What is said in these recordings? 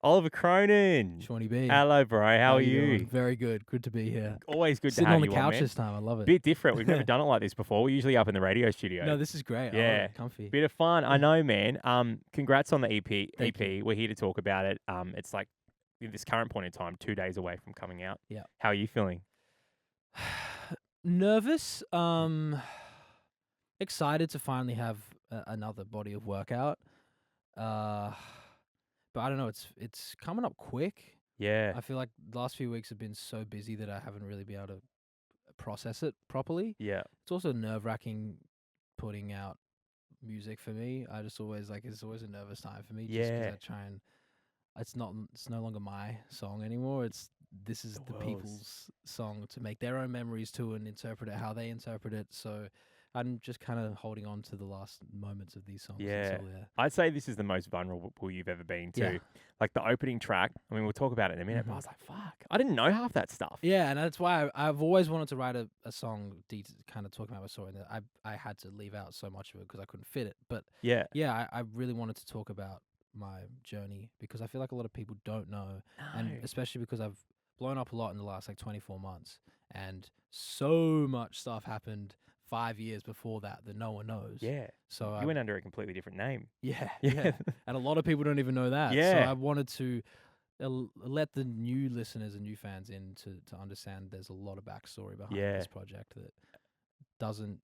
Oliver Cronin. Seany B. Hello, bro. How are you you? doing? Very good. Good to be here. Always good Sitting to have on the you couch man. this time. I love it. Bit different. We've never done it like this before. We're usually up in the radio studio. No, this is great. I love Yeah. it. Comfy. Bit of fun. I know, man. Congrats on the Thank EP. you. We're here to talk about it. It's like at this current point in time, 2 days away from coming out. Yeah. How are you feeling? Nervous. Excited to finally have another body of work out. But I don't know. It's coming up quick. Yeah. I feel like the last few weeks have been so busy that I haven't really been able to process it properly. Yeah. It's also nerve-wracking putting out music for me. I just always it's always a nervous time for me. Just 'cause Yeah. I try and it's no longer my song anymore. This is the world's. people's song to make their own memories to and interpret it how they interpret it. So I'm just kind of holding on to the last moments of these songs. Yeah. Until, I'd say this is the most vulnerable you've ever been to. Yeah. Like the opening track. I mean, we'll talk about it in a minute, but I Mhm. was like, fuck. I didn't know half that stuff. Yeah, and that's why I've always wanted to write a song kind of talking about my story. And I had to leave out so much of it because I couldn't fit it. But Yeah. yeah, I really wanted to talk about my journey because I feel like a lot of people don't know. And especially because I've blown up a lot in the last 24 months. And so much stuff happened 5 years before that no one knows. Yeah. So You went under a completely different name. yeah. Yeah. And a lot of people don't even know that. Yeah. So I wanted to let the new listeners and new fans in to understand there's a lot of backstory behind Yeah. this project that doesn't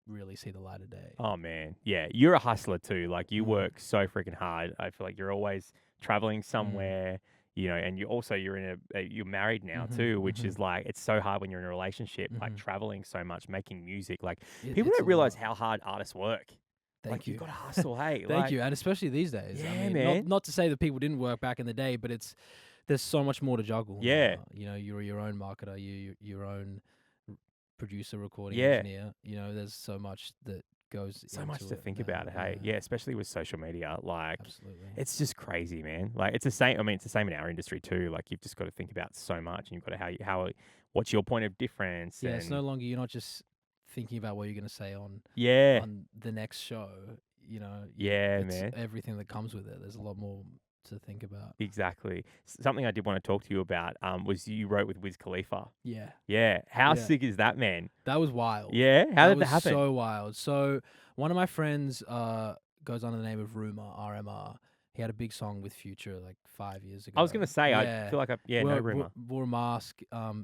really see the light of day. Oh man, yeah, you're a hustler too. Like you Mm. work so freaking hard. I feel like you're always traveling somewhere, you know, and you're married now Mhm, too, which mhm. is like it's so hard when you're in a relationship, like Mhm. traveling so much, making music. Like It's people a don't realize lot. how hard artists work. Thank Like you. you got to hustle, hey. Thank like, you, and especially these days. Yeah, I mean, man. not to say that people didn't work back in the day, but there's so much more to juggle. Yeah. You know, you're your own marketer, you're your own producer, recording Yeah. engineer. You know, there's so much that goes So much into to it think that- about it, hey. Yeah, especially with social media. Like absolutely. it's just crazy, man. Like it's the same. I mean, it's the same in our industry too. Like you've just got to think about so much, and you've got to what's your point of difference? Yeah, and it's no longer you're not just thinking about what you're gonna say on yeah, the next show. You know, Yeah, it's man. everything that comes with it. There's a lot more to think about. exactly. Something I did want to talk to you about was you wrote with Wiz Khalifa. Yeah, Yeah, how Yeah. sick is that, man? that was wild. Yeah, how did that was happen? so wild. So one of my friends goes under the name of Rumor RMR. He had a big song with Future 5 years ago. I was gonna say Yeah. I feel like no rumor. Wore a mask.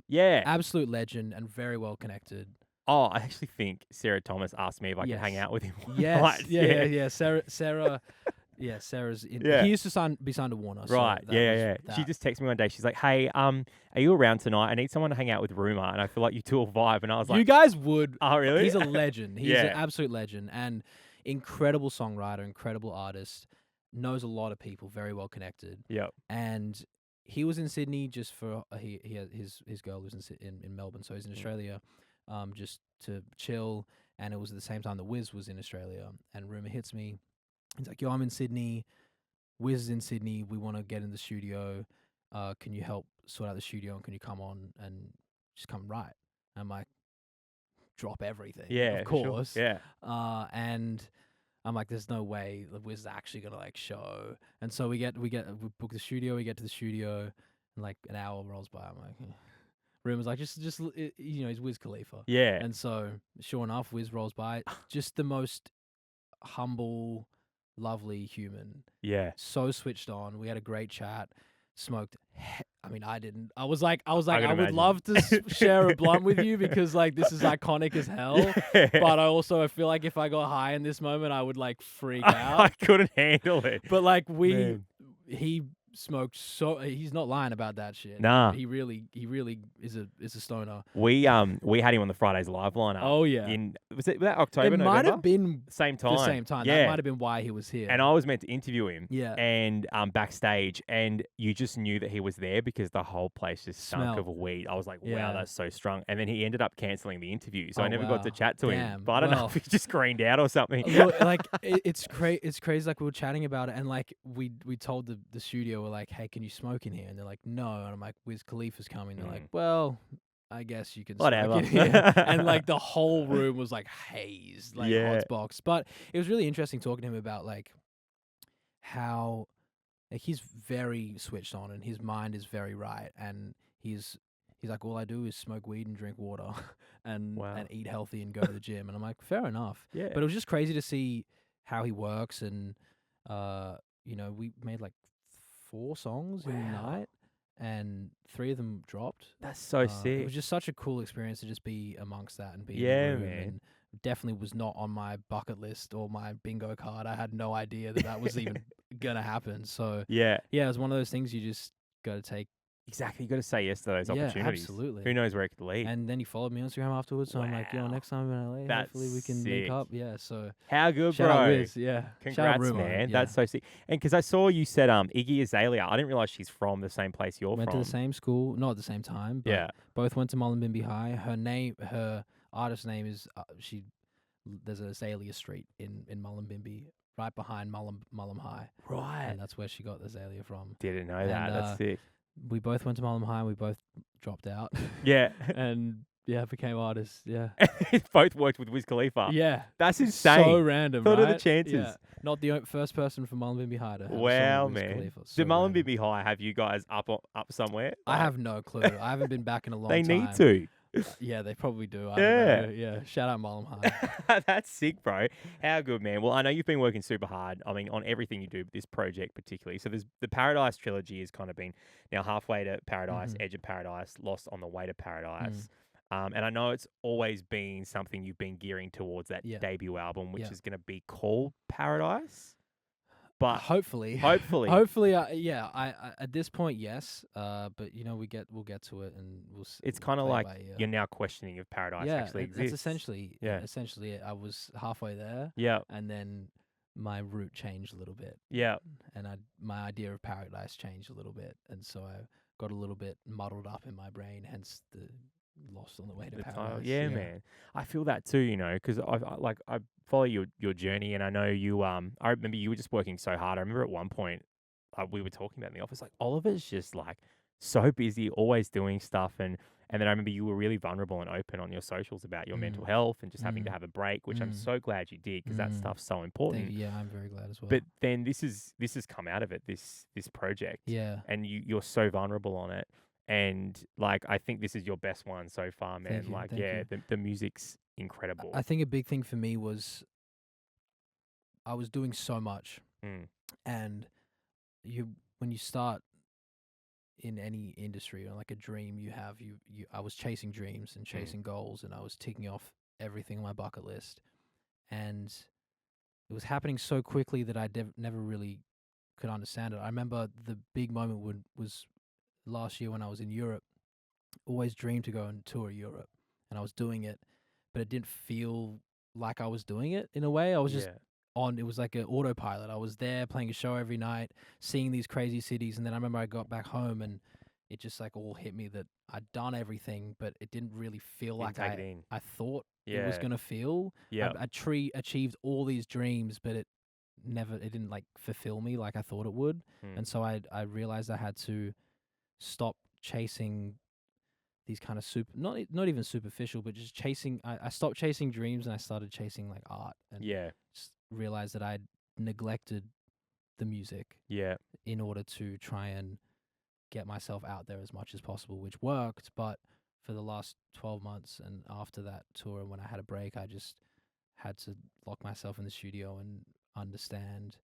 Yeah. Absolute legend and very well connected. Oh, I actually think Sarah Thomas asked me if I could hang Yes. out with him. one Yes. night. Yeah. Sarah. Yeah, Sarah's in. Yeah. He used to be signed to Warner. so Right. that Yeah. was She that. just texted me one day. She's like, "Hey, are you around tonight? I need someone to hang out with Rumor, and I feel like you two will vibe." And I was You like, guys would. "Oh, really?" He's a legend. He's Yeah. an absolute legend and incredible songwriter, incredible artist. Knows a lot of people, very well connected. Yep. And he was in Sydney just for he had his girl lives in Melbourne, so he's in Australia, just to chill. And it was at the same time that Wiz was in Australia. And rumor hits me. He's like, "Yo, I'm in Sydney. Wiz is in Sydney. We want to get in the studio. Can you help sort out the studio? And can you come on and just come write?" I'm like, drop everything. Yeah. of sure. course. Yeah. And I'm like, there's no way the Wiz is actually gonna show. And so we book the studio. We get to the studio, and an hour rolls by. I'm like, Rumor's like, just he's Wiz Khalifa. Yeah. And so sure enough, Wiz rolls by. Just the most humble, lovely human. Yeah. So switched on. We had a great chat. Smoked. I mean, I didn't. I was like, can I would imagine. love to share a blunt with you because this is iconic as hell. Yeah. But I feel like if I got high in this moment, I would freak I out. couldn't handle it. But Man. he smoked so he's not lying about that shit. Nah. He really is a stoner. We had him on the Fridays live lineup. Oh yeah. Was that October, It November? might have been Same time. the same time. Yeah. That might have been why he was here. And I was meant to interview him. Yeah. And backstage, and you just knew that he was there because the whole place just stunk Smell. of weed. I was like, wow, Yeah. that's so strong. And then he ended up cancelling the interview, so Oh, I never got to wow. chat to him. Damn. But I don't know Well. if he just greened out or something. Look, it's crazy. It's crazy. We were chatting about it, and we told the studio, we're like, "Hey, can you smoke in here?" And they're like, "No." And I'm like, "Wiz Khalifa's coming." They're like, "Well, I guess you can smoke Whatever. in here." And the whole room was hazed, Yeah. hot box. But it was really interesting talking to him about how he's very switched on, and his mind is very right, and he's like, all I do is smoke weed and drink water, and Wow. eat healthy and go to the gym, and I'm like, fair enough. Yeah. But it was just crazy to see how he works, and we made like 4 songs in a Wow. night, and 3 of them dropped. That's so It sick. was just such a cool experience to just be amongst that and be in the Yeah, room, man. and definitely was not on my bucket list or my bingo card. I had no idea that was even gonna happen. So Yeah. yeah, it was one of those things you just got to take. Exactly. You got to say yes to those Yeah, opportunities. absolutely. Who knows where it could lead? And then he followed me on Instagram afterwards, so I'm like, yo, Wow. next time I'm in LA, That's hopefully we can link sick. up. Yeah, so How good, shout out bro. Wiz, yeah. Shout out Congrats, Rumo, man. yeah. That's so sick. And because I saw you said Iggy Azalea, I didn't realize she's from the same place you're Went from. to the same school, not at the same time, but Yeah. both went to Mullumbimby High. Her artist name is there's a Azalea Street in Mullumbimby, right behind Mullum High, Right. and that's where she got Azalea from. Didn't know that. And, That's sick. We both went to Mullum High. We both dropped out. Yeah. And yeah, became artists. Yeah, Both worked with Wiz Khalifa. yeah. That's insane. So random. What are the right? chances? Yeah. Not the first person from Mullumbimby High to have a song Wow, with Wiz man. Khalifa. Did So random. Mullumbimby High have you guys up somewhere? I have no clue. I haven't been back in a long They time. need to. Yeah, they probably do. I Yeah. don't know. Yeah. Shout out Mullum High. That's sick, bro. How good, man. Well, I know you've been working super hard. I mean, on everything you do, but this project particularly. So there's the Paradise trilogy has kind of been now halfway to Paradise, Edge of Paradise, Lost on the Way to Paradise. And I know it's always been something you've been gearing towards that Yeah. debut album, which Yeah. is going to be called Paradise. But hopefully, hopefully, yeah. I at this point, yes. But we'll get to it, and it's kind of play like by ear. you're now questioning if Paradise Yeah, actually that's exists. essentially it. I was halfway there, Yeah, and then my route changed a little bit, yeah. and my idea of paradise changed a little bit, and so I got a little bit muddled up in my brain. Hence the Lost on the Way to The Paradise. title. Yeah, man. I feel that too, because I follow your journey, and I know you. I remember you were just working so hard. I remember at one point we were talking about in the office, like Oliver's just like so busy, always doing stuff, and then I remember you were really vulnerable and open on your socials about your mental health and just having to have a break, which I'm so glad you did because that stuff's so important. Thank you. Yeah, I'm very glad as well. But then this has come out of it, this project, yeah, and you're so vulnerable on it. And like, I think this is your best one so far, man. Thank you, Like, thank yeah, you. the music's incredible. I think a big thing for me was I was doing so much, Mm. and when you start in any industry or like a dream you have, I was chasing dreams and chasing goals, and I was ticking off everything on my bucket list, and it was happening so quickly that I never really could understand it. I remember the big moment was last year when I was in Europe. Always dreamed to go and tour Europe, and I was doing it, but it didn't feel like I was doing it in a way. I was just it was like an autopilot. I was there playing a show every night, seeing these crazy cities, and then I remember I got back home and it just like all hit me that I'd done everything, but it didn't really feel like I thought it was gonna feel. Yeah. I achieved all these dreams, but it didn't like fulfill me like I thought it would. And so I realized I had to stop chasing these kind of not even superficial, but just chasing. I stopped chasing dreams and I started chasing like art, and just realized that I'd neglected the music in order to try and get myself out there as much as possible, which worked. But for the last 12 months and after that tour, and when I had a break, I just had to lock myself in the studio and understand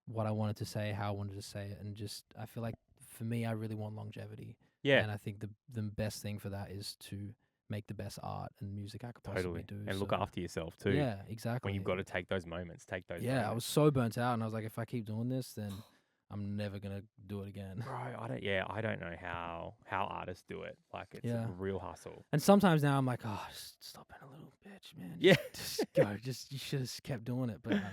what I wanted to say, how I wanted to say it, and just I feel like for me, I really want longevity. Yeah. And I think the best thing for that is to make the best art and music I could possibly do. And look after yourself too. Yeah, exactly. When you've got to take those moments, Yeah, I was so burnt out, and I was like, if I keep doing this, then I'm never gonna do it again. Bro, I don't know how artists do it. Like, it's a real hustle. And sometimes now I'm like, oh, just stop being a little bitch, man. Just go. You should have kept doing it. But I don't know.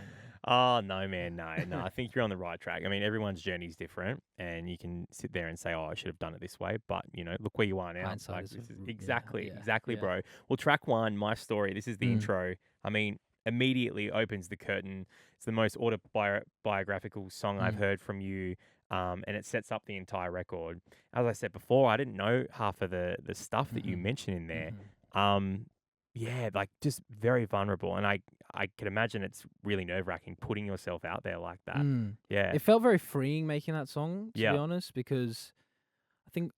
Oh, no, man. No. I think you're on the right track. I mean, everyone's journey is different, and you can sit there and say, oh, I should have done it this way. But, look where you are now. Hindsight is exactly, bro. Well, track 1, My Story, this is the intro. I mean, immediately opens the curtain. It's the most autobiographical song I've heard from you, and it sets up the entire record. As I said before, I didn't know half of the stuff that you mentioned in there. Yeah, like just very vulnerable. And I can imagine it's really nerve-wracking putting yourself out there like that. Mm. Yeah. It felt very freeing making that song, to be Yeah. honest, because I think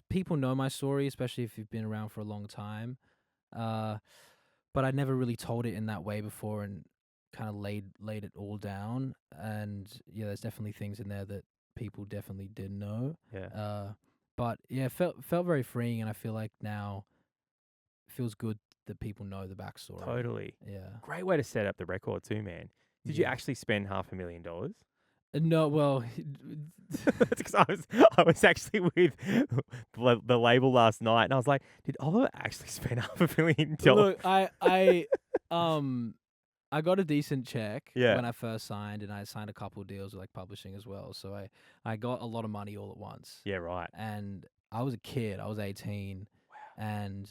people know my story, especially if you've been around for a long time. But I never really told it in that way before, and kind of laid it all down. And yeah, there's definitely things in there that people definitely didn't know. Yeah. But yeah, it felt very freeing, and I feel like now it feels good that people know the backstory. Totally. Yeah. Great way to set up the record too, man. Did you Yeah. actually spend $500,000? No, well, That's because I was actually with the label last night, and I was like, did Oliver actually spend $500,000? look, I got a decent check Yeah. when I first signed, and I signed a couple of deals with like publishing as well. So I got a lot of money all at once. Yeah, right. And I was a kid. I was 18, and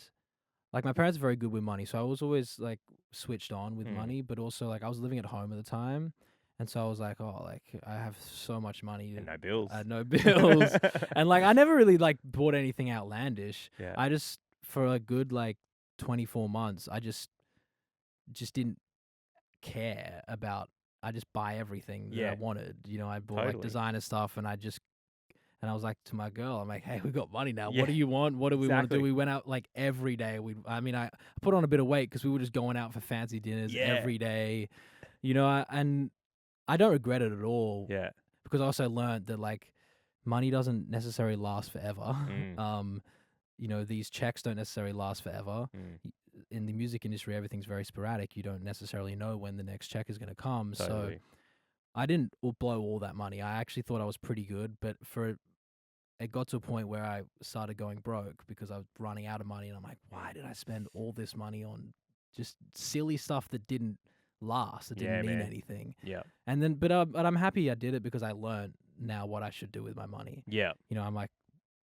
like my parents are very good with money, so I was always like switched on with money. But also like I was living at home at the time, and so I was like, oh, like I have so much money. And no bills. I had no bills, and like I never really like bought anything outlandish. Yeah. I just for a good like 24 months, I just didn't care about. I just buy everything that I wanted. You know, I bought like Totally. designer stuff, and I was like to my girl, I'm like, hey, we got money now. Yeah. What do you want? What do we want to Exactly. do? We went out like every day. I put on a bit of weight because we were just going out for fancy dinners Yeah. every day. You know, and I don't regret it at all. Yeah. Because I also learned that like money doesn't necessarily last forever. Mm. You know, these checks don't necessarily last forever. Mm. In the music industry, everything's very sporadic. You don't necessarily know when the next check is going to come. Totally. So I didn't blow all that money. I actually thought I was pretty good, but it got to a point where I started going broke because I was running out of money, and I'm like, why did I spend all this money on just silly stuff that didn't last, that didn't mean anything? Yeah. And then, but I'm happy I did it because I learned now what I should do with my money. Yeah. You know, I'm like,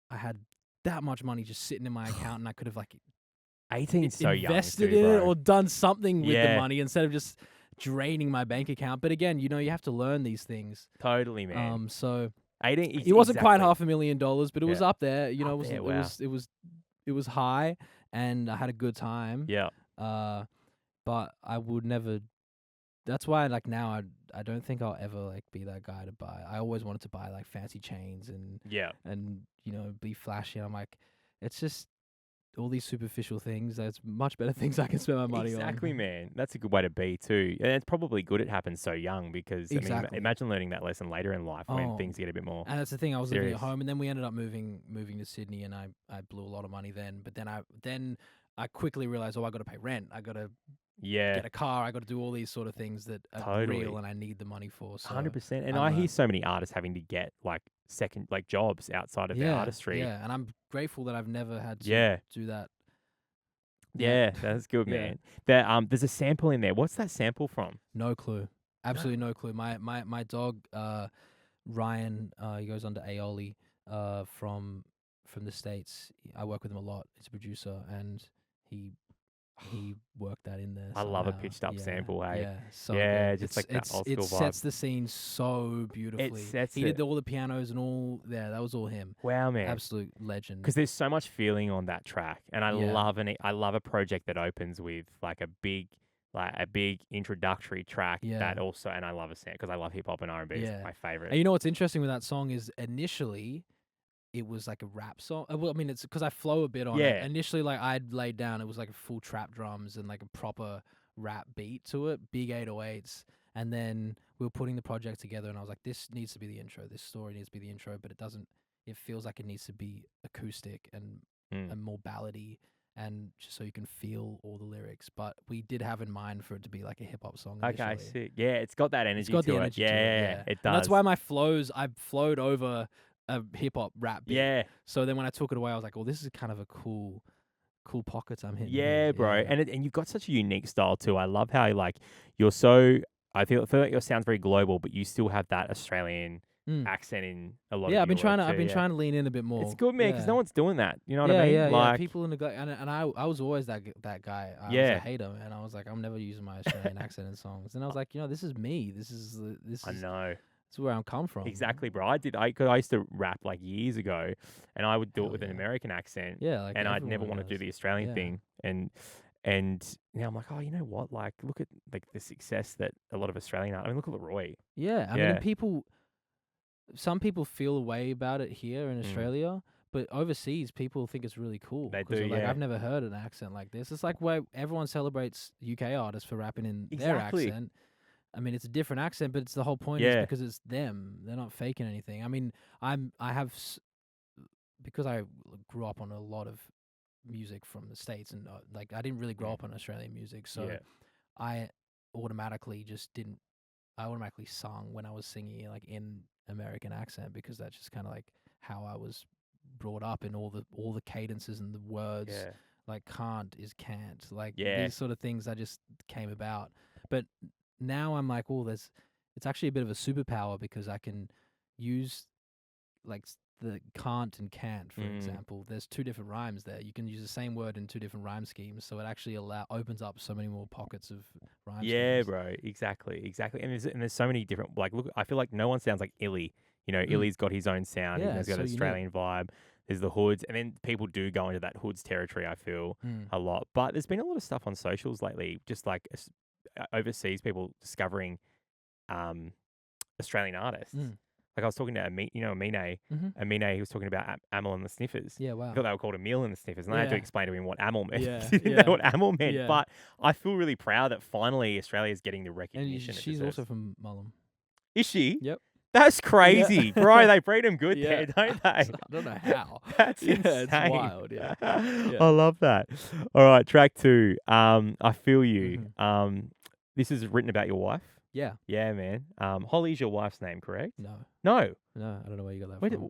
I had that much money just sitting in my account, and I could have like 18 is so young invested too, in it bro. or done something with the Yeah. money instead of just draining my bank account. But again, you know, you have to learn these things. Totally, man. So 18. it wasn't quite exactly. $500,000, but it was Yeah. up there. You know, Up there, it was high, and I had a good time. Yeah. But I would never. That's why, like now, I don't think I'll ever like be that guy to buy. I always wanted to buy like fancy chains and Yeah. you know, be flashy. I'm like, it's just all these superficial things. There's much better things I can spend my money on. Exactly, man. That's a good way to be too. And it's probably good it happens so young because I mean, Exactly. imagine learning that lesson later in life when Oh. things get a bit more. And that's the thing. I was living at serious. home, and then we ended up moving to Sydney, and I blew a lot of money then. But then I quickly realized, oh, I got to pay rent. I got to Yeah. get a car. I got to do all these sort of things that are Totally. real, and I need the money for. So 100%. And I'm, I hear so many artists having to get like second like jobs outside of their artistry. Yeah, and I'm grateful that I've never had to Yeah. do that. Yeah, that's good, Yeah. man. There's a sample in there. What's that sample from? No clue. Absolutely no clue. My dog, Ryan, he goes under Aioli, from the States. I work with him a lot. He's a producer, and he worked that in there. I love a somehow. pitched up Yeah, sample, hey? Yeah, so Yeah, good. just like that old It school sets vibe. the scene so beautifully. sets He it. did all the pianos and all. Yeah, that was all him. Wow, man. Absolute legend. Because there's so much feeling on that track, and I Yeah. love a project that opens with like a big introductory track Yeah. that also, and I love a because I love hip hop and R&B. Yeah. It's my favorite. And you know what's interesting with that song is initially it was like a rap song. Well, I mean, it's because I flow a bit on it. Yeah. Initially, like I'd laid down, it was like a full trap drums and like a proper rap beat to it, big 808s. And then we were putting the project together, and I was like, this needs to be the intro. This story needs to be the intro, but it doesn't. It feels like it needs to be acoustic and more ballady, and just so you can feel all the lyrics. But we did have in mind for it to be like a hip hop song. Okay, initially. sick. Yeah, it's got that energy It's got to the it. energy to it. Yeah, it does. And that's why my flows, I've flowed over a hip hop rap beat. Yeah, So then when I took it away, I was like, well, this is kind of a cool pockets I'm hitting. yeah, here. bro. Yeah. And you've got such a unique style too. I love how like you're so. I feel like your sound's very global, but you still have that Australian accent in a lot. Yeah, of I've been your trying work to too, trying to lean in a bit more. It's good, man, because no one's doing that. You know what I mean? Yeah, Like, people neglect, and I was always that guy. I was Yeah. a hater, and I was like, I'm never using my Australian accent in songs. And I was like, this is me. This is I know. This is where I'm come from. Exactly, bro. Cause I used to rap like years ago, and I would do it Hell with an yeah. American accent. Yeah, like and I'd never everyone want to do does. the Australian Yeah. thing. And And now I'm like, oh, you know what? Like, look at like the success that a lot of Australian art. I mean, look at Leroy. Yeah, I mean, and Yeah, some people feel a way about it here in mm, Australia, but overseas people think it's really cool they because do. they're like, Yeah, I've never heard an accent like this. It's like why everyone celebrates UK artists for rapping in their exactly. accent. I mean, it's a different accent, but it's the whole point is Yeah, because it's them. They're not faking anything. I mean, I have because I grew up on a lot of music from the States, and like I didn't really grow mm, up on Australian music, so yeah, I automatically just didn't. I automatically sung when I was singing like in American accent because that's just kind of like how I was brought up in all the cadences and the words. yeah, Like can't is can't. Like yeah. these sort of things I just came about. But now I'm like, oh, there's it's actually a bit of a superpower because I can use like the can't and can't, for Mm. example. There's two different rhymes there. You can use the same word in two different rhyme schemes, so it actually opens up so many more pockets of rhyme Yeah, schemes. bro. Exactly, exactly. And there's so many different. Like, look, I feel like no one sounds like Illy. You know, Mm. Illy's got his own sound. Yeah, He's it's got so an unique. Australian vibe. There's the hoods, and then people do go into that hoods territory. I feel Mm. a lot, but there's been a lot of stuff on socials lately, just like overseas people discovering um Australian artists. Mm. Like I was talking to Amine. Mm-hmm. Amine, he was talking about Amel and the Sniffers. Yeah, I wow. thought they were called Emil and the Sniffers, and I had to Yeah. explain to him what Amel meant. Yeah, He didn't yeah, know what Amel meant, yeah. but I feel really proud that finally Australia's getting the And recognition it she's deserves. also from Mullum. Is she? Yep. That's Yeah. crazy, bro. They breed them good Yeah. there, don't they? I don't know how. That's Yeah, insane. it's wild. Yeah. I love that. All right, track 2. I feel you. Mhm. This is written about your wife. Yeah. Yeah, man. Holly's your wife's name, correct? No. No. No, I don't know where you got that Where did, from.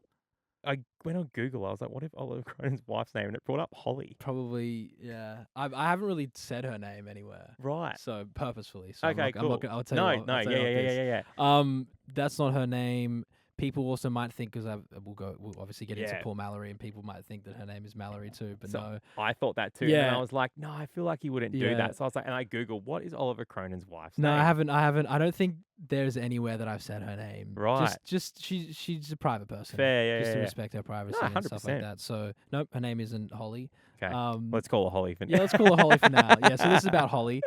I went on Google. I was like, what if Oliver Cronin's wife's name? And it brought up Holly. Probably, yeah. I haven't really said her name anywhere. Right. So purposefully. So Okay, I'm not cool. gonna, I'll tell No, you what, no, I'll tell yeah, you yeah, what yeah, this. yeah, yeah. That's not her name. People also might think because we'll obviously get into Yeah. poor Mallory, and people might think that her name is Mallory too, but So no. I thought that too. And then Yeah. I was like, no, I feel like he wouldn't do Yeah. that. So I was like, and I Googled, what is Oliver Cronin's wife's No, name? I haven't. I don't think there's anywhere that I've said her name. Right. Just she's a private person. Fair, yeah, Just yeah, to yeah. respect her privacy No, and stuff like 100%. that. So nope, her name isn't Holly. Okay. Um, Let's call her Holly for now. yeah, let's call her Holly for now. Yeah, so this is about Holly.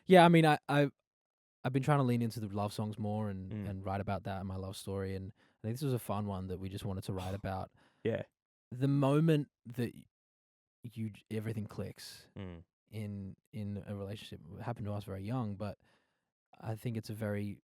Yeah, I mean, I've been trying to lean into the love songs more and write about that in my love story, and I think this was a fun one that we just wanted to write about. Yeah. The moment that everything clicks Mm. in a relationship. It happened to us very young, but I think it's a very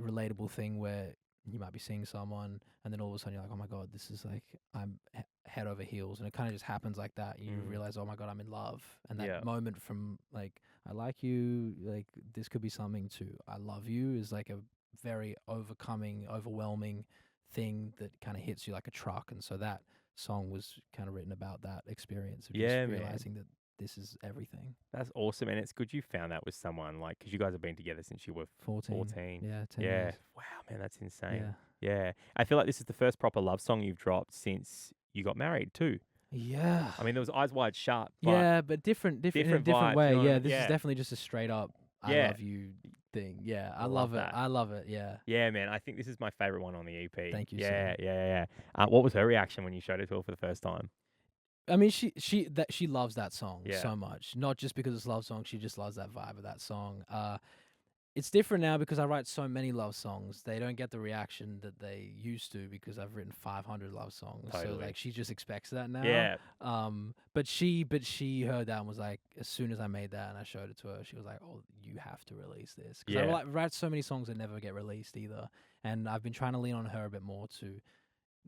relatable thing where you might be seeing someone and then all of a sudden you're like, oh my God, this is like, I'm head over heels. And it kind of just happens like that. You realize, oh my God, I'm in love. And that Yeah. moment from like, I like you, like this could be something to I love you is like a very overwhelming thing that kind of hits you like a truck. And so that song was kind of written about that experience of Yeah, just man. realizing that this is everything. That's awesome. And it's good you found that with someone, like, because you guys have been together since you were 14. Yeah, 10 Yeah. years. Wow, man, that's insane. Yeah. Yeah. I feel like this is the first proper love song you've dropped since you got married, too. Yeah. I mean, there was Eyes Wide Shut, but Yeah, but different in a different different vibes, way. you know what I Yeah, mean? this Yeah. is definitely just a straight up I Yeah. love you thing. Yeah, I love love it. that. I love it. Yeah. Yeah, man, I think this is my favorite one on the EP. Thank you, Yeah, sir. yeah. What was her reaction when you showed it to her for the first time? I mean, she loves that song Yeah. so much. Not just because it's a love song, she just loves that vibe of that song. It's different now because I write so many love songs. They don't get the reaction that they used to because I've written 500 love songs. So Totally. like she just expects that now. Yeah. But she heard that and was like, as soon as I made that and I showed it to her, she was like, "Oh, you have to release this." Because I Yeah. write so many songs that never get released either. And I've been trying to lean on her a bit more to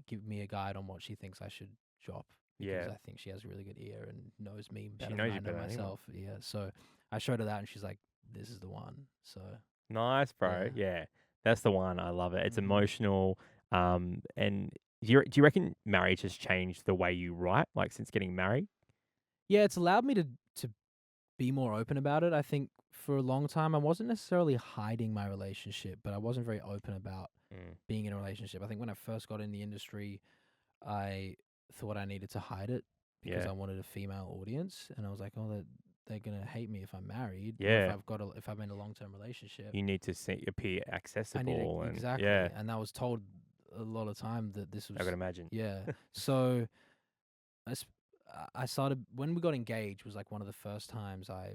give me a guide on what she thinks I should drop. Because Yeah. I think she has a really good ear and knows me better knows than you I know better than anyone. myself. Yeah. So I showed her that and she's like, "This is the one." So Nice, bro. Yeah. That's the one. I love it. It's Mhm. emotional. And do you reckon marriage has changed the way you write, like since getting married? yeah, it's allowed me to be more open about it. I think for a long time I wasn't necessarily hiding my relationship, but I wasn't very open about being in a relationship. I think when I first got in the industry, I thought I needed to hide it because Yeah. I wanted a female audience, and I was like, oh, they're gonna hate me if I'm married. Or Yeah. if I'm in a long term relationship. You need to appear I need accessible it and exactly, yeah, and I was told a lot of time that this I was can imagine. yeah. So I started when we got engaged was like one of the first times I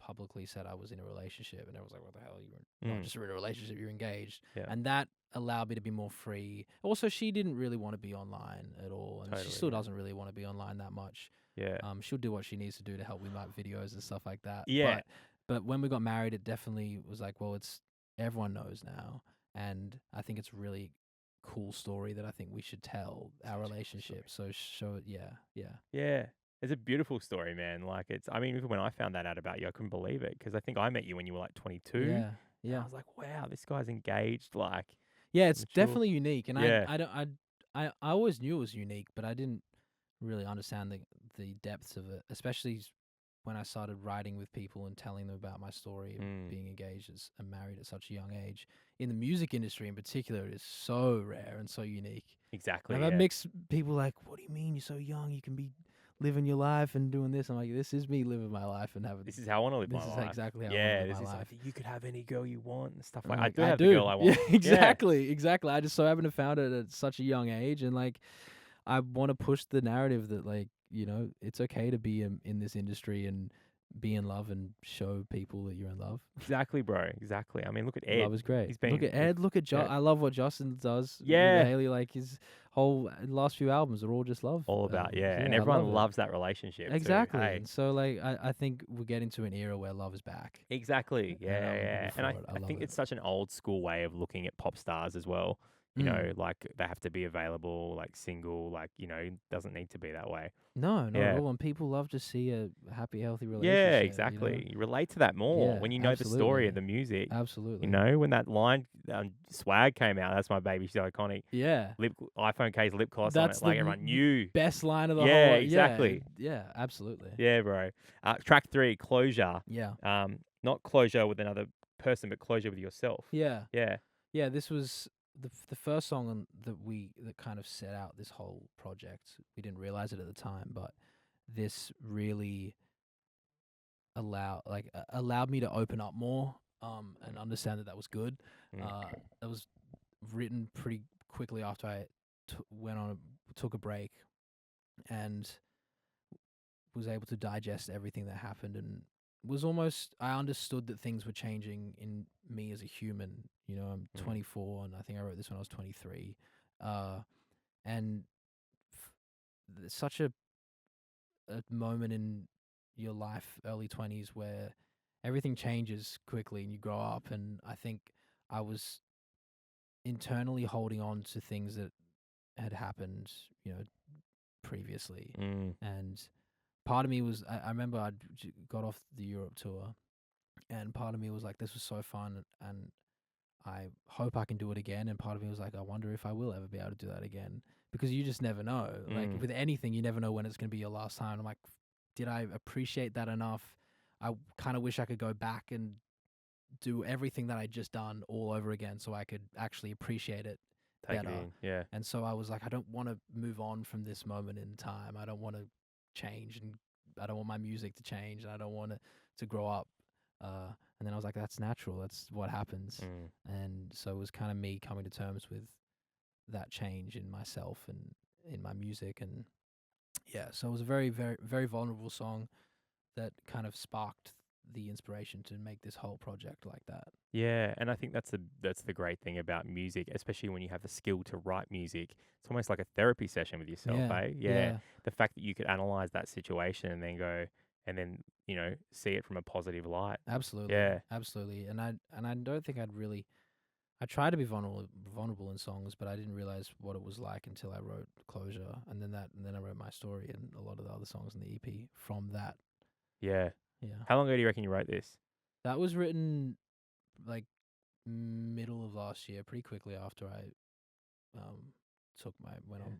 publicly said I was in a relationship, and everyone's like, "What the hell? You're not Mm. just in a relationship; you're engaged." Yeah. And that allowed me to be more free. Also, she didn't really want to be online at all, and she Totally. still Yeah. doesn't really want to be online that much. Yeah. She'll do what she needs to do to help me make videos and stuff like that. Yeah. But when we got married, it definitely was like, well, it's everyone knows now, and I think it's a really cool story that I think we should tell our Such a cool relationship. story. So show it, yeah, yeah, Yeah. It's a beautiful story, man. Like I mean, even when I found that out about you, I couldn't believe it because I think I met you when you were like 22, yeah, and I yeah. was like, wow, this guy's engaged, like Yeah, it's mature. definitely unique, and Yeah. I don't I always knew it was unique, but I didn't really understand the depths of it, especially when I started writing with people and telling them about my story of Mm. being engaged and married at such a young age. In the music industry, in particular, it is so rare and so unique. And I've Exactly. had Yeah. mixed people like, "What do you mean you're so young? You can be living your life and doing this." I'm like, "This is me living my life and having. This is how I want to live This my is life. exactly how I want to Yeah. live my This is like life." you could have any girl you want and stuff And like. I'm I like, do I have the do. girl I Yeah, want. Yeah. exactly, exactly. I just so happen to found it at such a young age, and like, I want to push the narrative that like, it's okay to be in this industry and be in love and show people that you're in love. Exactly, bro. Exactly. I mean, look at Love Ed. is great. He's Look been at with Ed. Look at yeah. I love what Justin does with Yeah. Haley. Like his whole last few albums are all just love. All about yeah, So and yeah, I everyone love it. loves that relationship too. Exactly. Hey. And so like, I think we're getting to an era where love is back, Exactly. and Yeah, I'm yeah. here And for it. I I love think it. it's such an old school way of looking at pop stars as well. Mm. Like they have to be available, like single, like, doesn't need to be that way. No, not at Yeah. all. And people love to see a happy, healthy Yeah, relationship. exactly. You relate to that more Yeah, when you know the story of absolutely. the music. Absolutely. When that line swag came out, that's my baby, she's iconic. Yeah. iPhone case lip gloss on That's it, the like everyone knew. best line of the Yeah, whole. exactly. Yeah, absolutely. Yeah, bro. Track 3, Closure. Yeah. Not closure with another person, but closure with yourself. Yeah. Yeah. Yeah, this was the first song that kind of set out this whole project. We didn't realize it at the time, but this really allowed me to open up more and understand that was good. Mm. That was written pretty quickly after I took a break and was able to digest everything that happened, and I understood that things were changing in me as a human. I'm Mm. 24, and I think I wrote this when I was 23. And such a moment in your life, early 20s, where everything changes quickly and you grow up. And I think I was internally holding on to things that had happened, previously. Mm. And part of me was, I remember got off the Europe tour, and part of me was like, this was so fun, and I hope I can do it again. And part of me was like, I wonder if I will ever be able to do that again, because you just never know. Like Mm. with anything, you never know when it's going to be your last time. I'm like, did I appreciate that enough? I kind of wish I could go back and do everything that I just done all over again, so I could actually appreciate it Take it better. in. Yeah. And so I was like, I don't want to move on from this moment in time. I don't want to change, and I don't want my music to change, and I don't want to grow up. And then I was like, that's natural. That's what happens. Mm. And so it was kind of me coming to terms with that change in myself and in my music. And yeah, so it was a very, very, very vulnerable song that kind of sparked the inspiration to make this whole project like that. Yeah, and I think that's the great thing about music, especially when you have the skill to write music. It's almost like a therapy session with yourself, Yeah, eh? yeah, The fact that you could analyze that situation and then go and then, see it from a positive light. absolutely, Yeah. absolutely. And I don't think I tried to be vulnerable in songs, but I didn't realize what it was like until I wrote Closure, and then I wrote my story and a lot of the other songs in the EP from that. Yeah. Yeah, How long ago do you reckon you wrote this? that was written like middle of last year, pretty quickly after I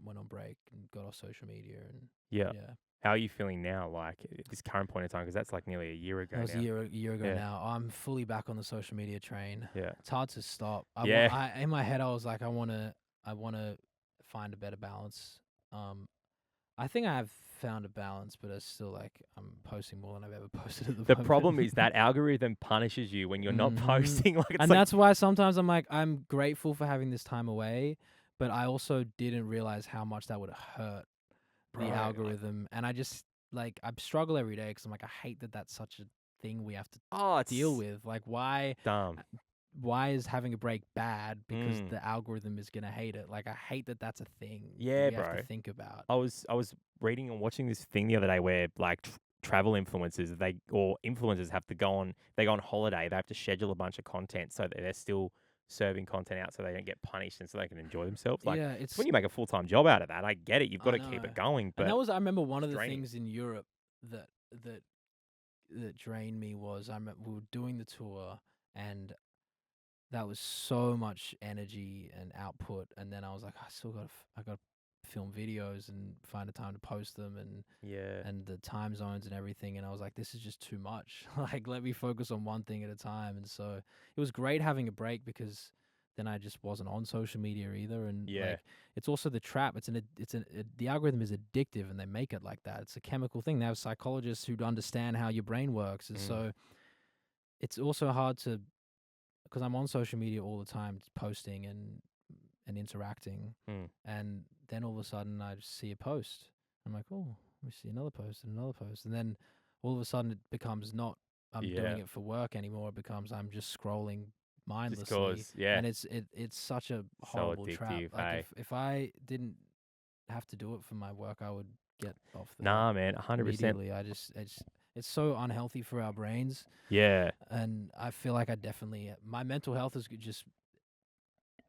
went on break and got off social media. And Yeah. yeah, How are you feeling now, like at this current point in time? Because that's like nearly a year ago that was now. a year ago Yeah. now. I'm fully back on the social media train. Yeah. It's hard to stop. Yeah. In my head I was like, I want to find a better balance. I think I have found a balance, but it's still like I'm posting more than I've ever posted at the The moment. problem is that algorithm punishes you when you're not Mhm. posting. Like it's And like that's why sometimes I'm like, I'm grateful for having this time away, but I also didn't realize how much that would hurt the bro. Like, algorithm, and I just like I struggle every day because I'm like I hate that that's such a thing we have to oh, deal it's with. Like why dumb. uh, why is having a break bad because Mm. the algorithm is gonna hate it? Like I hate that that's a thing that Yeah, we have to bro. think about. I was reading and watching this thing the other day where like travel influencers or influencers have to go on holiday. They have to schedule a bunch of content so that they're still serving content out so they don't get punished and so they can enjoy themselves. Like Yeah, it's when it's you make a full time job out of that. I get it. You've got I to keep know. it going, And that but was I remember one it's of the draining. things in Europe that that that drained me was I remember we were doing the tour and that was so much energy and output, and then I was like, I got to film videos and find a time to post them, Yeah. and the time zones and everything, and I was like, this is just too much. Like, let me focus on one thing at a time. And so it was great having a break because then I just wasn't on social media either, and Yeah. like it's also the trap. The algorithm is addictive, and they make it like that. It's a chemical thing. They have psychologists who understand how your brain works, and Mm. so it's also hard to because I'm on social media all the time, posting and interacting, Mm. and then all of a sudden I just see a post. I'm like, oh, let me see another post and another post, and then all of a sudden it becomes not I'm Yeah. doing it for work anymore. It becomes I'm just scrolling Just mindlessly, cause, yeah. and it's such a So horrible trap. addictive, Like hey. if I didn't have to do it for my work, I would get off the Nah, man, 100%. immediately. It's so unhealthy for our brains, Yeah. and I feel like I definitely my mental health is just.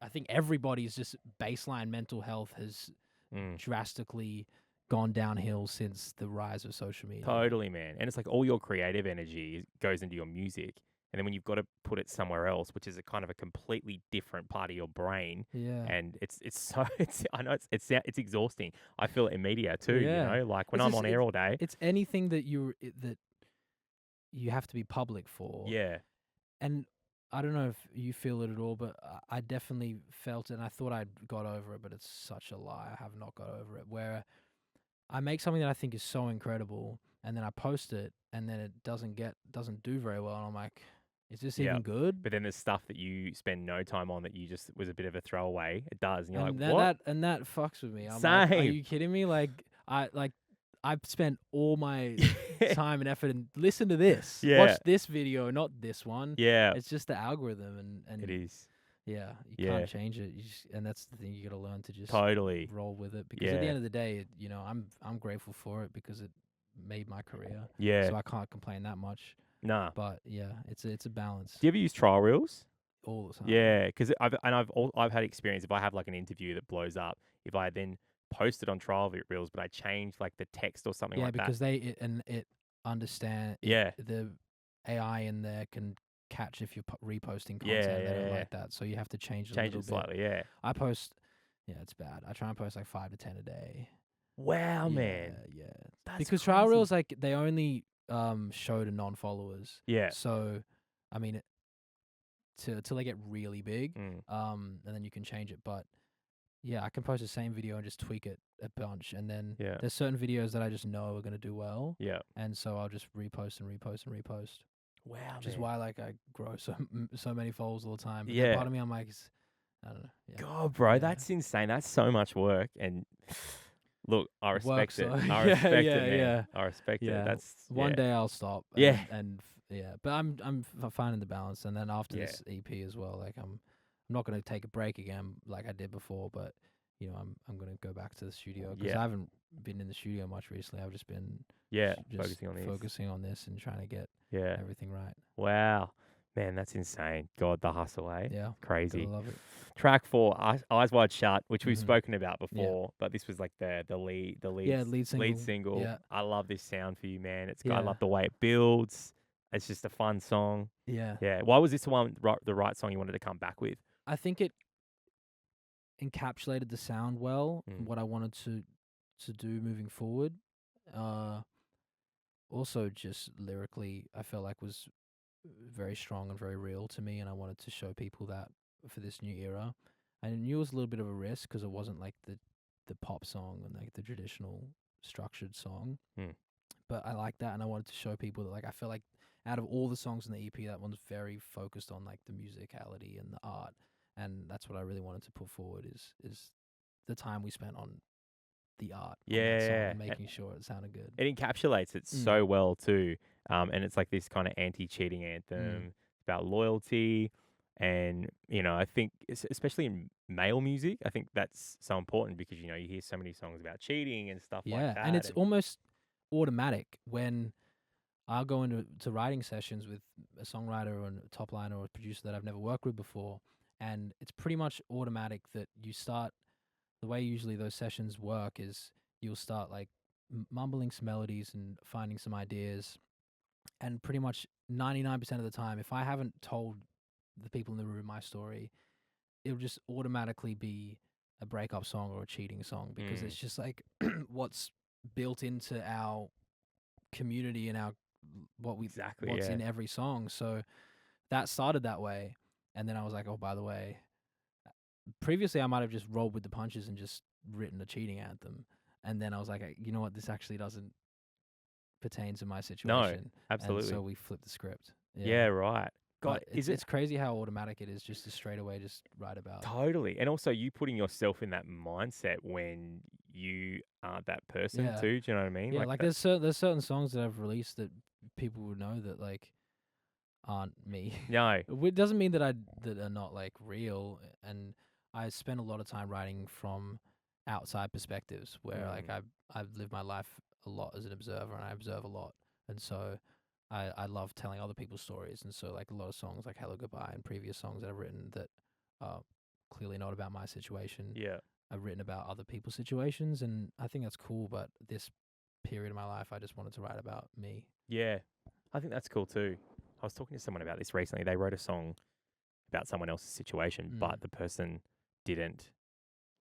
I think everybody's just baseline mental health has Mm. drastically gone downhill since the rise of social media. Totally, man. And it's like all your creative energy goes into your music. And then when you've got to put it somewhere else, which is a kind of a completely different part of your brain, Yeah, and it's so it's I know it's exhausting. I feel it in media too, yeah. like when It's I'm just on air all day. it's anything that that you have to be public for, Yeah. and I don't know if you feel it at all, but I definitely felt it, and I thought I'd got over it, but it's such a lie. I have not got over it. Where I make something that I think is so incredible, and then I post it, and then it doesn't do very well, and I'm like, is this Yeah. even good? But then there's stuff that you spend no time on that you just was a bit of a throwaway. It does. And you're like, And then what? that fucks with me. I'm like, are Same. you kidding me? I've spent all my time and effort and listen to this. Yeah. Watch this video, not this one. Yeah. It's just the algorithm It and is. yeah, you Yeah. can't change it. And that's the thing you got to learn to just Totally. roll with it because at the Yeah. end of the day, I'm grateful for it because it made my career. Yeah. So I can't complain that much. Nah. But yeah, it's a balance Do you ever use trial reels? all the time. Yeah, because I've had experience. If I have like an interview that blows up, if I then post it on trial reels, but I change like the text or something Yeah, like that. because it understand Yeah, the AI in there can catch if you're reposting yeah, content. They yeah, don't yeah. like that, so you have to change it a Change little it bit. slightly. Yeah. I post, yeah, it's bad. I try and post like 5 to 10 a day. Wow, Yeah, man, yeah. that's Because trial crazy. reels like they only show to non-followers. Yeah. So, I mean, till they get really big, Mm, and then you can change it. But yeah, I can post the same video and just tweak it a bunch, and then yeah. there's certain videos that I just know are gonna do well, Yeah. and so I'll just repost and repost and repost. Wow, Which is man. why like I grow so many followers all the time. But then Yeah. part of me, I'm like, I don't know. Yeah, God, bro, yeah. that's insane. That's so much work. And look, I It works. respect it. So I yeah, respect it, yeah, man. yeah, I respect it. yeah. That's One day I'll stop. Yeah. Yeah. But I'm finding the balance, and then after Yeah. this EP as well, like I'm not gonna take a break again like I did before, but I'm gonna go back to the studio because Yeah. I haven't been in the studio much recently. I've just been Yeah. just Focusing on this. focusing on this and trying to get Yeah. everything right. Wow. Man, that's insane. God, the hustle, eh? Yeah, Crazy. gotta love it. Track 4, Eyes Wide Shut, which we've Mhm. spoken about before, but this was like the Lead single. Yeah. I love this sound for you, man. I Yeah. love the way it builds. It's just a fun song. Yeah. Yeah. Why was this the right song you wanted to come back with? I think it encapsulated the sound well, Mm. what I wanted to do moving forward. Also just lyrically I felt like was very strong and very real to me, and I wanted to show people that for this new era. I knew it was a little bit of a risk because it wasn't like the pop song and like the traditional structured song. Mm. But I like that, and I wanted to show people that like I feel like out of all the songs in the EP, that one's very focused on like the musicality and the art, and that's what I really wanted to put forward is the time we spent on the art on that song Yeah. and making sure it sounded good. It encapsulates it Mm. so well too. And it's like this kind of anti-cheating Mm. anthem about loyalty. And, I think especially in male music, I think that's so important because, you hear so many songs about cheating and stuff like Yeah, and that. it's almost automatic when I'll go into writing sessions with a songwriter or a top liner or a producer that I've never worked with before, and it's pretty much automatic that you start. The way usually those sessions work is you'll start like mumbling some melodies and finding some ideas, and pretty much 99% of the time, if I haven't told the people in the room my story, it'll just automatically be a breakup song or a cheating song because it's just like what's built into our community and our Exactly, what's yeah. in every song. So that started that way, and then I was like, oh, by the way, previously I might have just rolled with the punches and just written a cheating anthem, and then I was like, you know what, this actually doesn't pertain to my No, situation, and absolutely. so we flipped the script. Yeah, right. God, But is it's it crazy how automatic it is just to straight away just write about. totally? And also you putting yourself in that mindset when you aren't that person Yeah, too. Do you know what I mean? yeah. Like Like that. there's certain songs that I've released that people would know that like aren't me. No. It doesn't mean that that are not like real. And I spend a lot of time writing from outside perspectives, where like Mm, I've lived my life a lot as an observer, and I observe a lot, and so I love telling other people's stories, and so like a lot of songs like Hello Goodbye and previous songs that I've written that are clearly not about my situation. yeah. I've written about other people's situations, and I think that's cool. But this period of my life, I just wanted to write about me. Yeah. I think that's cool too. I was talking to someone about this recently. They wrote a song about someone else's situation, Mm. but the person didn't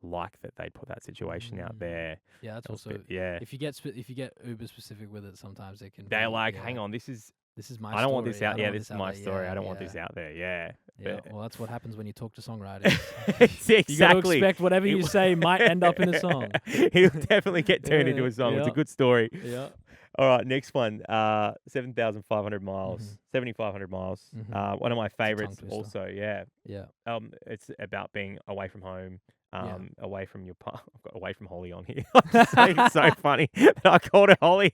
like that they'd put that situation out there. Yeah, that's That was a also bit, yeah. if you get uber specific with it, sometimes it can They're be like, hang on, this is my I don't want story. this I out. don't Yeah, want this this is out my there. story. Yeah, I don't want yeah, this out there. Yeah. yeah. But Well, that's what happens when you talk to songwriters. it's You got to exactly. expect whatever you say might end up in a song. It'll definitely get turned into a song. It's a Yeah, good story. yeah. All right, next one. 7,500 miles, Mhm. 7,500 miles. Mhm. One of my It's a tongue favorites twister. also, yeah. Yeah. It's about being away from home, Yeah. away from your I've got away from Holly on here. It's so funny that I called it Holly.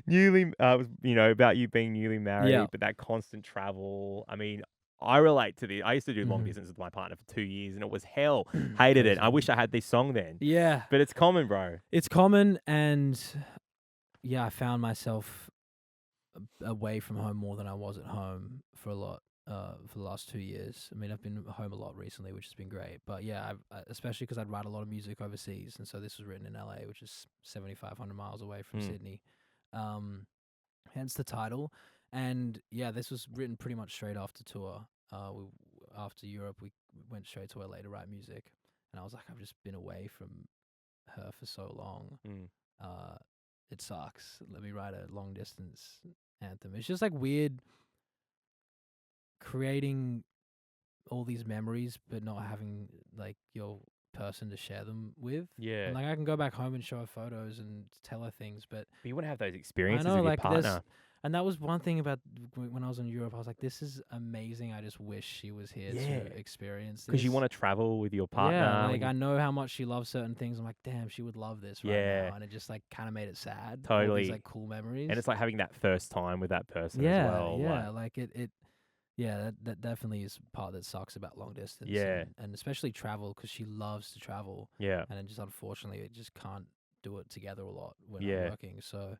Newly, about you being newly married, Yeah. but that constant travel. I mean, I relate to the. I used to do long Mhm. distance with my partner for 2 years, and it was hell. Hated it. I Crazy. wish I had this song then, Yeah. but it's common, bro. It's common, and yeah, I found myself away from home more than I was at home for a lot for the last 2 years. I mean, I've been home a lot recently, which has been great. But yeah, especially because I'd write a lot of music overseas, and so this was written in LA, which is 7,500 miles away from Mm. Sydney. Hence the title. And yeah, this was written pretty much straight after tour. After Europe, we went straight to LA to write music, and I was like, I've just been away from her for so long. Mm. It sucks. Let me write a long distance anthem. It's just like weird creating all these memories but not having like your person to share them with. Yeah, And like I can go back home and show her photos and tell her things, but but you want to have those I experiences know with your like there's partner. and that was one thing about when I was in Europe. I was like, this is amazing. I just wish she was here Yeah. to experience this. Because you want to travel with your partner. Yeah, when like you- I know how much she loves certain things. I'm like, damn, she would love this right Yeah. now, and it just like kind of made it sad. All Totally. these like cool memories. And it's like having that first time with that person yeah, as well. yeah, Like, like yeah, that definitely is part that sucks about long distance. Yeah. and especially travel because she loves to travel, yeah. and then just unfortunately it just can't do it together a lot when Yeah. I'm working. So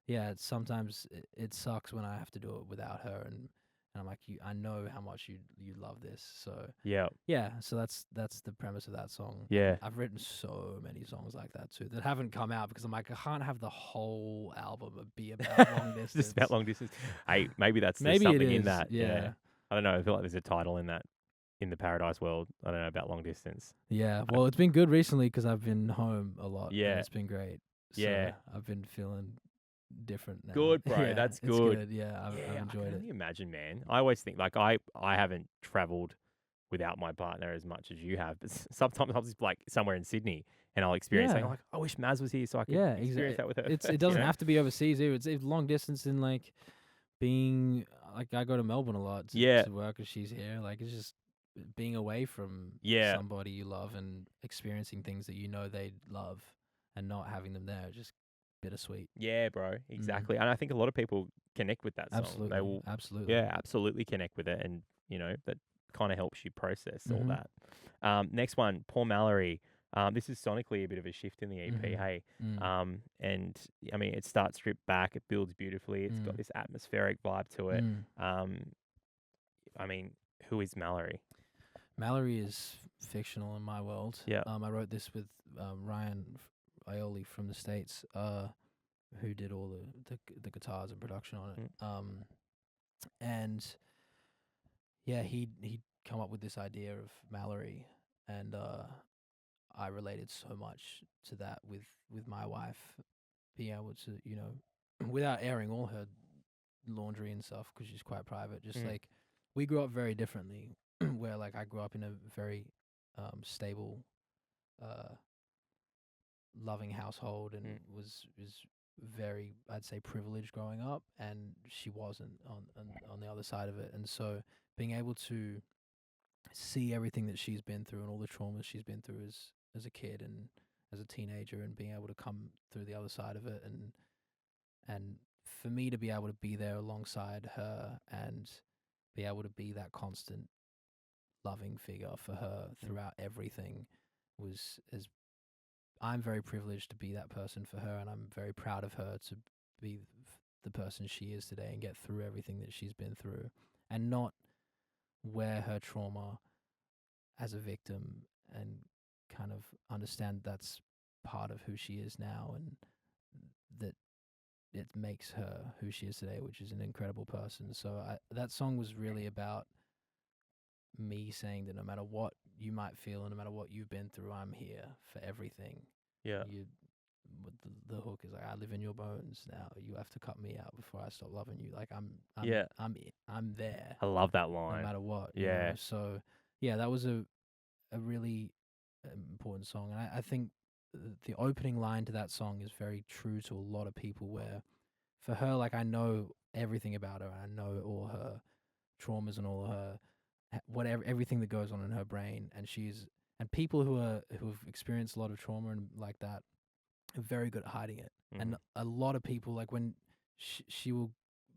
yeah, sometimes it sucks when I have to do it without her, and I'm like, I know how much you love this. So Yeah. yeah, so that's the premise of that song. Yeah. I've written so many songs like that too that haven't come out because I'm like, I can't have the whole album be about long distance. Just about long distance. Hey, maybe there's Maybe it something in is, that. yeah. I don't know. I feel like there's a title in that, in the Paradise World. I don't know about long distance. Yeah, well, it's been good recently because I've been home a lot. Yeah. and it's been great. So Yeah. I've been feeling different now. Good, bro. Yeah, That's it's good. Yeah, I've I enjoyed can it. only imagine, man. I always think like I haven't traveled without my partner as much as you have, but sometimes I'll just like somewhere in Sydney and I'll experience something Yeah. like, I wish Maz was here so I could Yeah, experience that with her. It first, doesn't have to be overseas either. It's long distance and like being like I go to Melbourne a lot Yeah. to work and she's here. Like it's just being away from Yeah. somebody you love and experiencing things that you know they love. and not having them there, just bittersweet. Yeah, bro, exactly. And I think a lot of people connect with that song. They Absolutely, will, absolutely. yeah, absolutely connect with it, and that kind of helps you process all Mhm. that. Next one, Paul Mallory. This is sonically a bit of a shift in the EP. Mhm. Hey, Mm. and I mean, it starts stripped back. It builds beautifully. It's got Mm. this atmospheric vibe to it. Mm. Um, I mean, who is Mallory? Mallory is fictional in my world. Yeah. I wrote this with Ryan Aioli from the States, who did all the guitars and production on it. Mm. And yeah, he'd come up with this idea of Mallory, and I related so much to that with my wife being able to, without airing all her laundry and stuff because she's quite private. Just Mm. like we grew up very differently, where like I grew up in a very stable, uh, loving household and Mm. was very, I'd say, privileged growing up, and she wasn't on the other side of it. And so being able to see everything that she's been through and all the traumas she's been through as a kid and as a teenager, and being able to come through the other side of it, and for me to be able to be there alongside her and be able to be that constant loving figure for her Mm. throughout everything was as I'm very privileged to be that person for her, and I'm very proud of her to be the person she is today and get through everything that she's been through, and not wear her trauma as a victim, and kind of understand that's part of who she is now, and that it makes her who she is today, which is an incredible person. So that song was really about me saying that no matter what you might feel and no matter what you've been through, I'm here for everything. Yeah. You, what the hook is like, I live in your bones now. You have to cut me out before I stop loving you. Like Yeah. I'm there I love that no line. matter what. Yeah. So yeah, that was a really important song, and I think the opening line to that song is very true to a lot of people. Where for her, like I know everything about her. I know all her traumas and all her whatever everything that goes on in her brain, and people who've experienced a lot of trauma and like that are very good at hiding it. And Mm. a lot of people, like when she will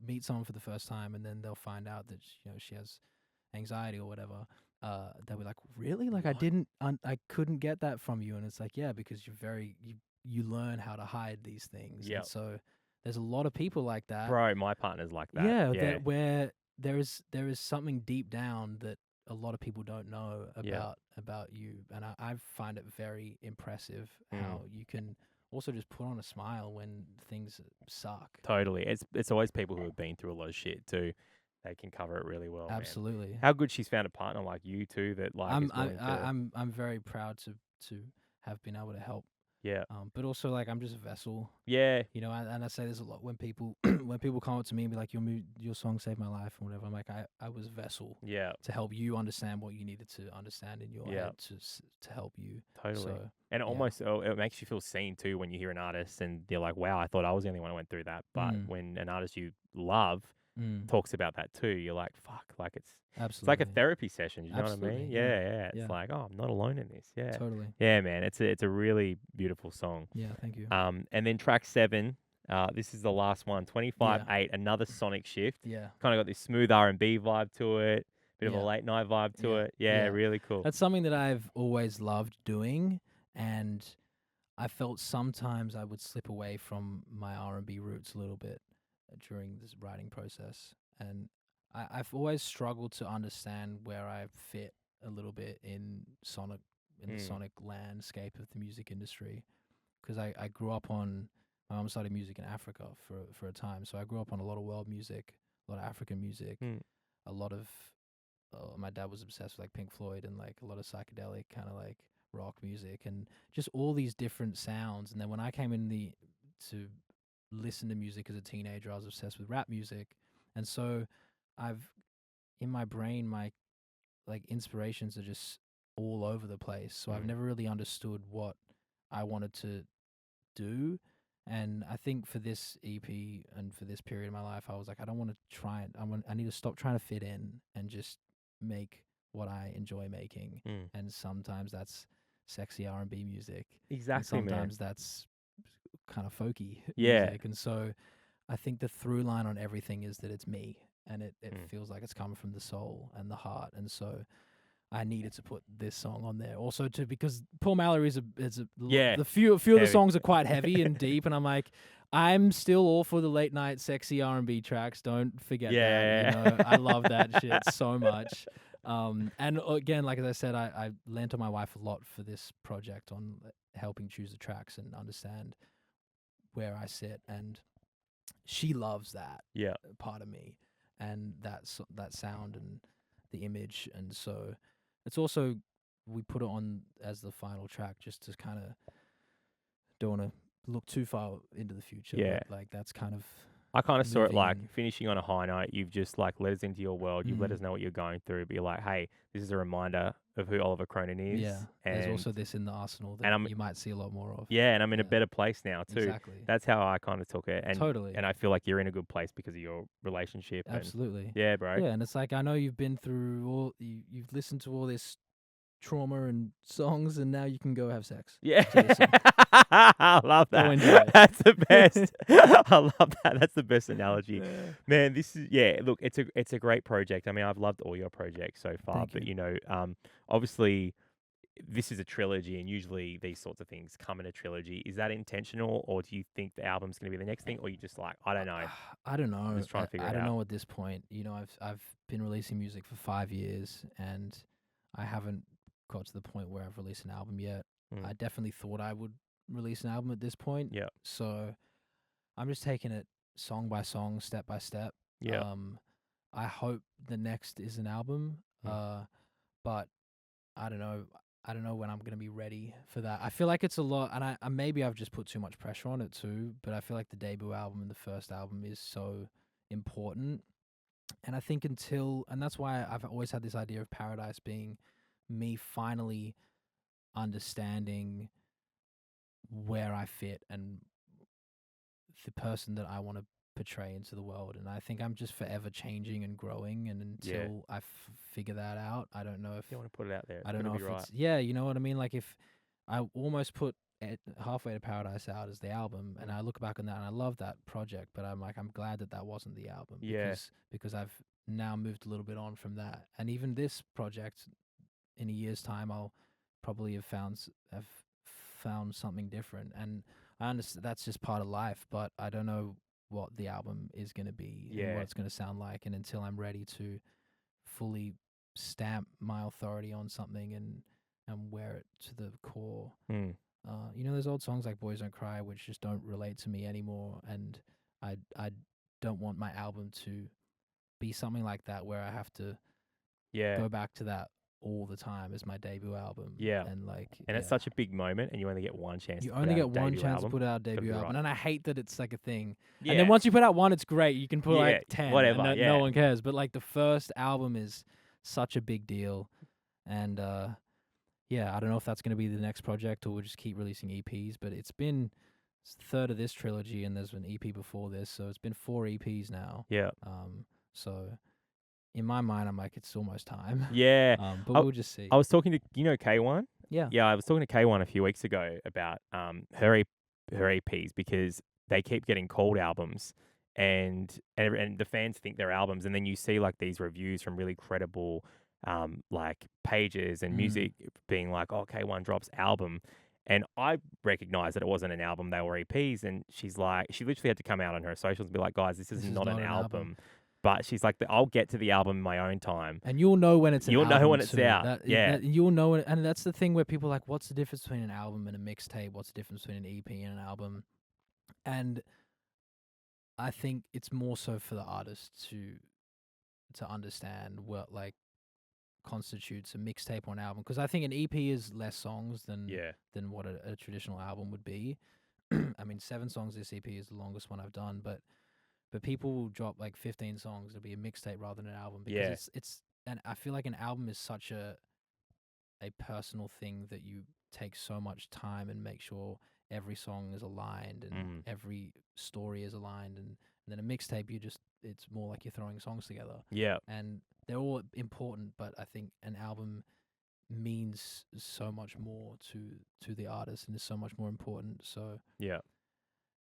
meet someone for the first time and then they'll find out that she has anxiety or whatever, they'll be like, really, like What? I couldn't get that from you. And it's like, yeah, because you learn how to hide these things. Yep. And so there's a lot of people like that. Bro, my partner's like that. Yeah, Yeah. that where there is something deep down that a lot of people don't know Yeah. about you, and I find it very impressive Mm. how you can also just put on a smile when things suck. Totally. It's always people who have been through a lot of shit too. They can cover it really well, man. Absolutely. How good she's found a partner like you too that like is willing to. I'm very proud to have been able to help. Yeah. But also like I'm just a vessel, Yeah. and I say this a lot when people when people come up to me and be like, your song saved my life and whatever. I'm like, I was a vessel Yeah. to help you understand what you needed to understand in your Yeah. head to help you. Totally. So And yeah. almost it makes you feel seen too when you hear an artist and you're like, wow, I thought I was the only one who went through that. But when an artist you love talks about that too, you're like, fuck, like it's like a Absolutely. therapy session. You know what I Absolutely, mean? yeah. Yeah, yeah. It's Yeah. like, oh, I'm not alone in this. Yeah. Totally. Yeah, man. It's a really beautiful song. Yeah, thank you. And then track 7, this is the last one, 25/8, another sonic shift. Yeah. Kind of got this smooth R&B vibe to it, bit of a Yeah. late night vibe to Yeah. it. Yeah, Yeah. really cool. That's something that I've always loved doing, and I felt sometimes I would slip away from my R&B roots a little bit during this writing process, and I've always struggled to understand where I fit a little bit in the sonic landscape of the music industry, because I grew up on my mom studied music in Africa for a time, so I grew up on a lot of world music, a lot of African music, a lot of my dad was obsessed with like Pink Floyd and like a lot of psychedelic kind of like rock music and just all these different sounds. And then when I came to listen to music as a teenager, I was obsessed with rap music. And so I've in my brain, my like inspirations are just all over the place. So I've never really understood what I wanted to do. And I think for this EP and for this period of my life, I was like, I don't want to try it. I need to stop trying to fit in and just make what I enjoy making. And sometimes that's sexy R&B music, and Exactly, man. sometimes that's kind of folky Yeah. music. And so I think the through line on everything is that it's me, and it Mm. feels like it's coming from the soul and the heart. And so I needed to put this song on there also too, because Paul Mallory Yeah. the few of the Heavy. songs are quite heavy and deep, and I'm like, I'm still all for the late night sexy R&B tracks. Don't forget that. You Yeah. know, I love that shit so much. And again, like as I said, I lent on my wife a lot for this project on helping choose the tracks and understand where I sit, and she loves that Yeah. part of me, and that sound and the image. And so it's also, we put it on as the final track just to kind of, don't want to look too far into the future, Yeah. but like that's kind of I kind of saw it moving like in. finishing on a high note. You've just like let us into your world. You've let us know what you're going through. Be like, hey, this is a reminder of who Oliver Cronin is. Yeah, there's also this in the arsenal and that I'm you might see a lot more of. yeah, and I'm in a Yeah. better place now too. Exactly. That's how I kind of took it, Totally. and I feel like you're in a good place because of your relationship. Absolutely. And yeah, bro. Yeah, and it's like, I know you've been through you've listened to all this trauma and songs, and now you can go have sex. Yeah, to this song. I love Go that. enjoy it. That's the best. I love that. That's the best analogy, Yeah. man. This is Look, it's a great project. I mean, I've loved all your projects so far, Thank but you. obviously, this is a trilogy, and usually these sorts of things come in a trilogy. Is that intentional, or do you think the album's going to be the next thing, or you just like, I don't know, I don't know. just trying to figure I it don't out? know at this point. You know, I've been releasing music for 5 years, and I haven't got to the point where I've released an album yet. I Mm. definitely thought I would release an album at this point. Yeah, So I'm just taking it song by song, step by step. yeah, I hope the next is an album. mm. But I don't know. I don't know when I'm gonna be ready for that. I feel like it's a lot, and I maybe I've just put too much pressure on it too. But I feel like the debut album and the first album is so important, and I think and that's why I've always had this idea of Paradise being me finally understanding where I fit and the person that I want to portray into the world. And I think I'm just forever changing and growing, and Yeah. until I figure that out, I don't know if You want to put it out there. I don't know be if right. it's, yeah, you know what I mean? Like, if I almost put Halfway to Paradise out as the album, and I look back on that and I love that project, but I'm like, I'm glad that wasn't the album, Yeah. because I've now moved a little bit on from that. And even this project, in a year's time, I'll probably have found something different. And I understand that's just part of life, but I don't know what the album is going to be and Yeah. what it's going to sound like. And until I'm ready to fully stamp my authority on something and wear it to the core. Mm. You know, there's old songs like Boys Don't Cry which just don't relate to me anymore, and I don't want my album to be something like that where I have to Yeah. go back to that all the time as my debut album. Yeah. And like, And it's such a big moment, and you only get one chance. you to put only out get a one debut chance album. to put out a debut be album, right. and I hate that it's like a thing. Yeah. And then once you put out one, it's great. You can put Yeah, like 10, whatever, and yeah. no one cares. But like the first album is such a big deal, and yeah, I don't know if that's going to be the next project or we'll just keep releasing EPs. But it's been third of this trilogy, and there's an EP before this, so it's been 4 EPs now. Yeah. So in my mind, I'm like, it's almost time. Yeah. But we'll just see. I was talking to K1. Yeah. Yeah, I was talking to K1 a few weeks ago about her EPs, because they keep getting called albums, and the fans think they're albums, and then you see like these reviews from really credible like pages and music being like, oh, K1 drops album. And I recognized that it wasn't an album, they were EPs. And she literally had to come out on her socials and be like, guys, this is not an album. But she's like, I'll get to the album in my own time. And you'll know when it's an album. You'll know when it's too. out. You'll know when, and that's the thing where people are like, what's the difference between an album and a mixtape? What's the difference between an EP and an album? And I think it's more so for the artist to understand what like constitutes a mixtape or an album, because I think an EP is less songs than what a traditional album would be. I mean, 7 songs this EP is the longest one I've done, but people will drop like 15 songs. It'll be a mixtape rather than an album, because it's and I feel like an album is such a personal thing that you take so much time and make sure every song is aligned and every story is aligned, and then a mixtape, it's more like you're throwing songs together. Yeah. And they're all important, but I think an album means so much more to the artist and is so much more important. So Yeah,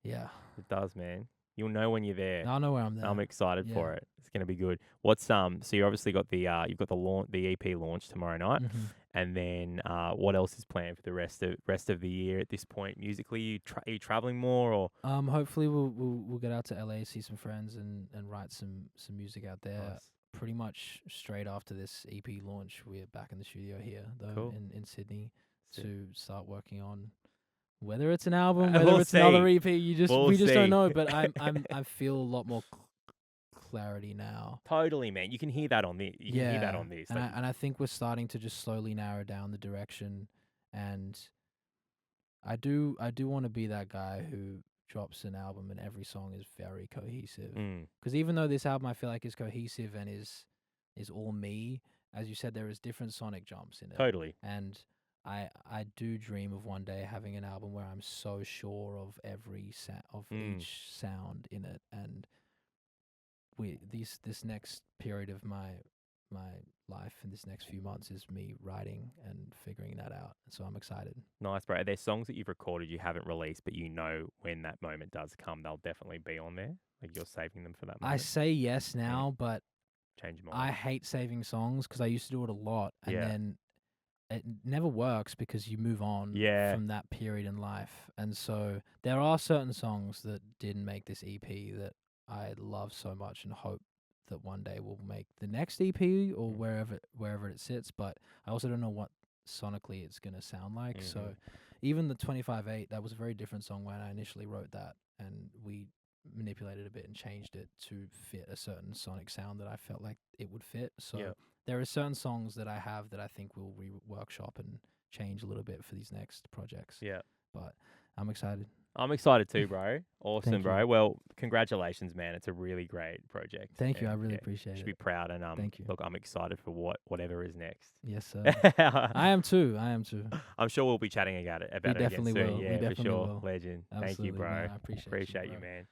yeah, it does, man. You'll know when you're there. I know where I'm I'm there. excited Yeah. for it. It's gonna be good. What's so you obviously got you've got the EP launch tomorrow night, hmm and then what else is planned for the rest of the year at this point musically? Are you traveling more or? Hopefully we'll get out to LA, see some friends, and write some music out there. Nice. Pretty much straight after this EP launch, we're back in the studio here though Cool. in Sydney Sick. to start working on whether it's an album, We'll whether it's another see. EP. We'll We just don't see. know. But I feel a lot more clarity now. Totally, man. You can hear that on this. You can hear that on this. and Like, I think we're starting to just slowly narrow down the direction, and I do want to be that guy who drops an album and every song is very cohesive. Because even though this album I feel like is cohesive and is all me, as you said, there is different sonic jumps in it. totally. And I do dream of one day having an album where I'm so sure of every each sound in it, and this next period of my life and this next few months is me writing and figuring that out. So I'm excited. Nice, bro. Are there songs that you've recorded you haven't released, but you know when that moment does come, they'll definitely be on there? Like you're saving them for that I moment? say yes now, but Change your I mind. hate saving songs because I used to do it a lot, and Yeah. then it never works because you move on Yeah. from that period in life. And so there are certain songs that didn't make this EP that I love so much and hope that one day will make the next EP or wherever it sits. But I also don't know what sonically it's gonna sound like. So even the 25/8, that was a very different song when I initially wrote that, and we manipulated a bit and changed it to fit a certain sonic sound that I felt like it would fit. So Yeah. there are certain songs that I have that I think will workshop and change a little bit for these next projects. Yeah. But I'm excited. I'm excited too, bro. Awesome, Thank bro. you. Well, congratulations, man. It's a really great project. Thank you. I and, really yeah, appreciate you should it. be proud. And Thank you. look, I'm excited for whatever is next. Yes, sir. I am too. I'm sure we'll be chatting about it again definitely soon. will. We Yeah, for definitely sure. will. Legend. Thank you, Absolutely, bro. man. I appreciate you, you, bro. man.